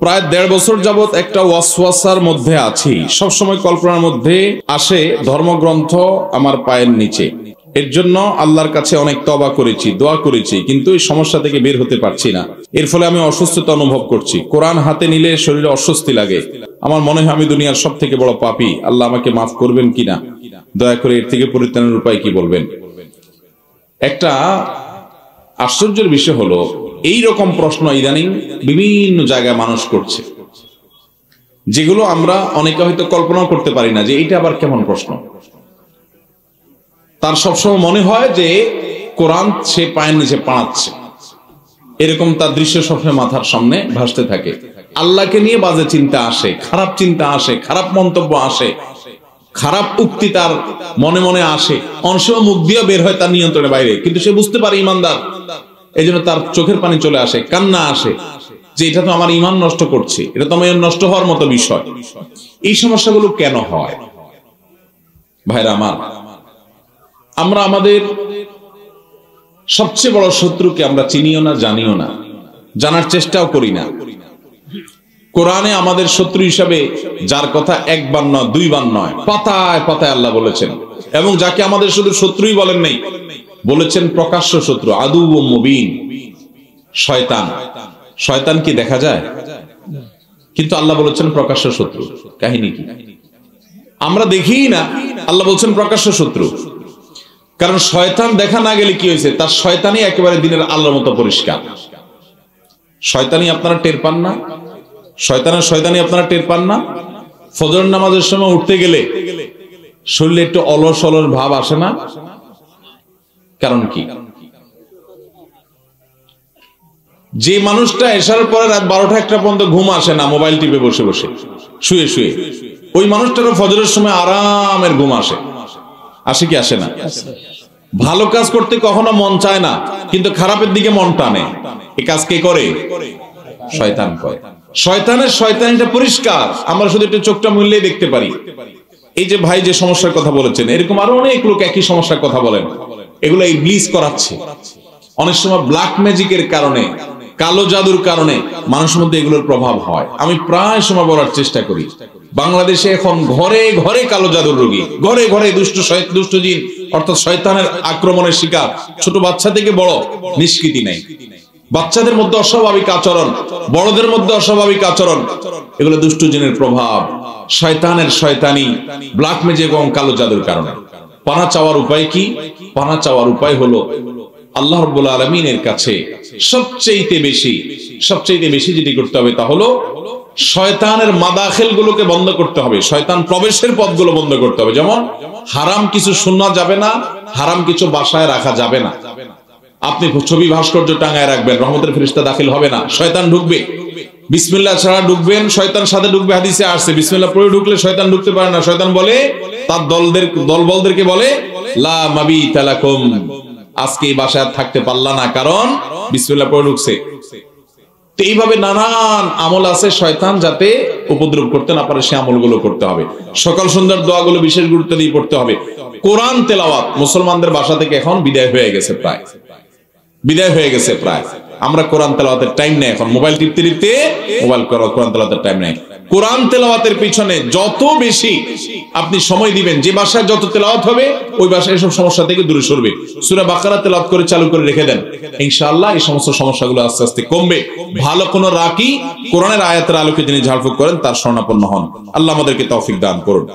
প্রায় ১.৫ বছর যাবত একটা ওয়াসওয়াসার মধ্যে আছি। সবসময় কল্পনার মধ্যে আসে ধর্মগ্রন্থ আমার পায়ের নিচে। এর জন্য আল্লাহর কাছে অনেক তওবা করেছি, দোয়া করেছি, কিন্তু এই সমস্যা থেকে বের হতে পারছি না। এর ফলে আমি অসুস্থতা অনুভব করছি। কোরআন হাতে নিলে শরীরে অস্বস্তি লাগে। আমার মনে হয় আমি দুনিয়ার সব থেকে বড় পাপী। আল্লাহ আমাকে মাফ করবেন কিনা, দয়া করে এর থেকে পরিত্রাণের উপায় কি বলবেন। একটা আশ্চর্যের বিষয় হলো, এই রকম প্রশ্ন ইদানিং বিভিন্ন জায়গায় মানুষ করছে, যেগুলো আমরা অনেকে হয়তো কল্পনাও করতে পারি না যে এটা আবার কেমন প্রশ্ন। তার সবসময় মনে হয় যে কোরআন সে পায়ের নিচে পাড়াচ্ছে, এরকম তার দৃশ্য সবসময় মাথার সামনে ভাসতে থাকে। আল্লাহকে নিয়ে বাজে চিন্তা আসে, খারাপ চিন্তা আসে, খারাপ মন্তব্য আসে, খারাপ উক্তি তার মনে মনে আসে। অনেক সময় মুখ দিয়ে বের হয় তার নিয়ন্ত্রণের বাইরে, কিন্তু সে বুঝতে পারে ইমানদার, এই জন্য তার চোখের পানি চলে আসে, কান্না আসে যে এটা তো আমার ইমান নষ্ট করছে, এটা তো আমার নষ্ট হওয়ার মতো বিষয়। এই সমস্যাগুলো কেন হয় ভাইরা আমার? আমরা আমাদের সবচেয়ে বড় শত্রুকে আমরা চিনিও না, জানিও না, জানার চেষ্টাও করি না। কোরআনে আমাদের শত্রু হিসাবে যার কথা একবার নয়, দুইবার নয়, পাতায় পাতায় আল্লাহ বলেছেন, এবং যাকে আমাদের শুধু শত্রুই বলেন নাই, বলেছেন প্রকাশ্য শত্রু, আদু ও মুবিন, শয়তান। শয়তান কি দেখা যায়? কিন্তু আল্লাহ বলেছেন প্রকাশ্য শত্রু। কাহিনী কি? আমরা দেখি না, আল্লাহ বলছেন প্রকাশ্য শত্রু। কারণ শয়তান দেখা না গেলে কি হয়েছে, তার শয়তানি একেবারে দিনের আলোর মতো পরিষ্কার। শয়তানি আপনারা টের পান না? শয়তানি আপনারা টের পান না? ফজর নামাজের সময় উঠতে গেলে শরীরে একটু অলস অলস ভাব আসে না? কারণ কি? যে মানুষটা এশার পরে রাত ১২টা-১টা পর্যন্ত ঘুম আসে না, মোবাইল টিপে বসে বসে শুয়ে শুয়ে, ওই মানুষটারও ফজরের সময় আরামের ঘুম আসে। আসে কি আসে না? ভালো কাজ করতে কখনো মন চায় না, কিন্তু খারাপের দিকে মন টানে। এই কাজ কে করে? শয়তান করে। শয়তানিটা পরিষ্কার, আমরা শুধু একটু চোখটা মুললেই দেখতে পারি। এই যে ভাই যে সমস্যার কথা বলেছেন, এরকম আরো অনেক লোক একই সমস্যার কথা বলেন। এগুলো ইবলিস করাচ্ছে। অনেক সময় ব্ল্যাক ম্যাজিকের কারণে, কালো জাদুর কারণে মানুষের মধ্যে এগুলোর প্রভাব হয়। আমি প্রায় সময় বলার চেষ্টা করি, বাংলাদেশে এখন ঘরে ঘরে কালো জাদুর রোগী, ঘরে ঘরে দুষ্ট জিন অর্থাৎ শয়তানের আক্রমণের শিকার। ছোট বাচ্চা থেকে বড় নিষ্কৃতি নাই। বাচ্চাদের মধ্যে অস্বাভাবিক আচরণ, বড়দের মধ্যে অস্বাভাবিক আচরণ, এগুলো দুষ্ট জিনের প্রভাব, শয়তানের শয়তানি, ব্ল্যাক ম্যাজিক এবং কালো জাদুর কারণে। পানা চাওয়ার উপায় কি? পানা চাওয়ার উপায় হলো আল্লাহ রাব্বুল আলামিনের কাছে সবচেয়ে বেশি যেটি করতে হবে তা হলো শয়তানের মাদাখিল গুলোকে বন্ধ করতে হবে, শয়তান প্রবেশের পথগুলো বন্ধ করতে হবে। যেমন হারাম কিছু শোনা যাবে না, হারাম কিছু বাসায় রাখা যাবে না। আপনি ছবি ভাস্কর্য টাঙায় রাখবেন, রহমতের ফেরেশতা দাখিল হবে না, শয়তান ঢুকবে। বিসমিল্লাহ ছাড়া ঢুকবেন, শয়তান সাথে ঢুকবে। হাদিসে আসছে বিসমিল্লাহ পড়ে ঢুকলে শয়তান ঢুকতে পারে না। শয়তান বলে তার দলবলদেরকে বলে, লা মাবিতা লাকুম, আজকে এই বাসায় থাকতে পারলা না, কারণ বিসমিল্লাহ পড়ে ঢুকছে। তো এইভাবে নানান আমল আছে, শয়তান যাতে উপদ্রব করতে না পারে সে আমলগুলো করতে হবে। সকাল সন্ধ্যার দোয়াগুলো বিশেষ গুরুত্ব দিয়ে পড়তে হবে। কোরআন তেলাওয়াত মুসলমানদের বাসা থেকে এখন বিদায় হয়ে গেছে প্রায়। আমরা কোরআন তেলাওয়াতের টাইম নেই এখন, মোবাইল টিপতে টিপতে কোরআন তেলাওয়াতের টাইম নেই। কোরআন তেলাওয়াতের পিছনে যত বেশি আপনি সময় দিবেন, যে বাসায় যত তেলাওয়াত হবে ওই বাসায় এসব সমস্যা থেকে দূরে সরবে। সূরা বাকারা তেলাওয়াত করে চালু করে রেখে দেন, ইনশাআল্লাহ এই সমস্ত সমস্যাগুলো আস্তে আস্তে কমবে। ভালো কোন রাকি কোরআনের আয়াতের আলোকে যিনি ঝাড়ফুঁক করেন তার শরণাপন্ন হন। আল্লাহ আমাদেরকে তৌফিক দান করুন।